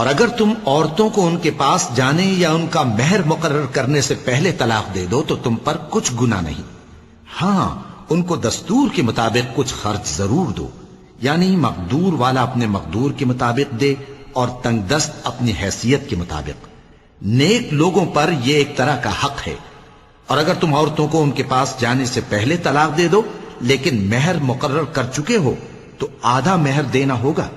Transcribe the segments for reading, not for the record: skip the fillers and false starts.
اور اگر تم عورتوں کو ان کے پاس جانے یا ان کا مہر مقرر کرنے سے پہلے طلاق دے دو تو تم پر کچھ گناہ نہیں، ہاں ان کو دستور کے مطابق کچھ خرچ ضرور دو، یعنی مقدور والا اپنے مقدور کے مطابق دے اور تنگ دست اپنی حیثیت کے مطابق۔ نیک لوگوں پر یہ ایک طرح کا حق ہے۔ اور اگر تم عورتوں کو ان کے پاس جانے سے پہلے طلاق دے دو لیکن مہر مقرر کر چکے ہو تو آدھا مہر دینا ہوگا۔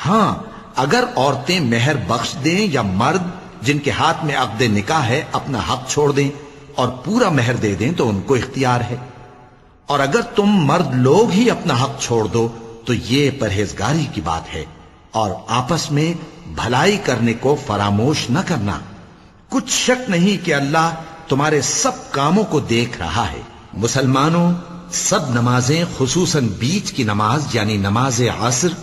ہاں اگر عورتیں مہر بخش دیں یا مرد جن کے ہاتھ میں عقد نکاح ہے اپنا حق چھوڑ دیں اور پورا مہر دے دیں تو ان کو اختیار ہے۔ اور اگر تم مرد لوگ ہی اپنا حق چھوڑ دو تو یہ پرہیزگاری کی بات ہے، اور آپس میں بھلائی کرنے کو فراموش نہ کرنا۔ کچھ شک نہیں کہ اللہ تمہارے سب کاموں کو دیکھ رہا ہے۔ مسلمانوں، سب نمازیں خصوصاً بیچ کی نماز یعنی نماز عصر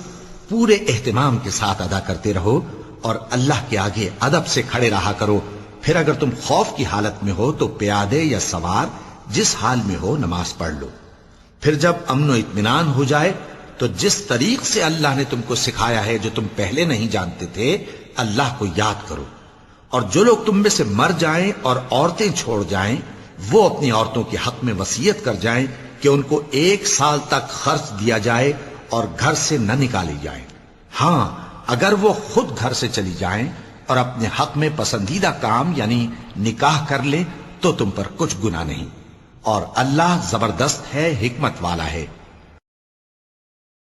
پورے اہتمام کے ساتھ ادا کرتے رہو اور اللہ کے آگے ادب سے کھڑے رہا کرو۔ پھر اگر تم خوف کی حالت میں ہو تو پیادے یا سوار جس حال میں ہو نماز پڑھ لو۔ پھر جب امن و اطمینان ہو جائے تو جس طریق سے اللہ نے تم کو سکھایا ہے جو تم پہلے نہیں جانتے تھے اللہ کو یاد کرو۔ اور جو لوگ تم میں سے مر جائیں اور عورتیں چھوڑ جائیں وہ اپنی عورتوں کے حق میں وصیت کر جائیں کہ ان کو 1 سال تک خرچ دیا جائے اور گھر سے نہ نکالی جائیں۔ ہاں اگر وہ خود گھر سے چلی جائیں اور اپنے حق میں پسندیدہ کام یعنی نکاح کر لیں تو تم پر کچھ گناہ نہیں، اور اللہ زبردست ہے، حکمت والا ہے۔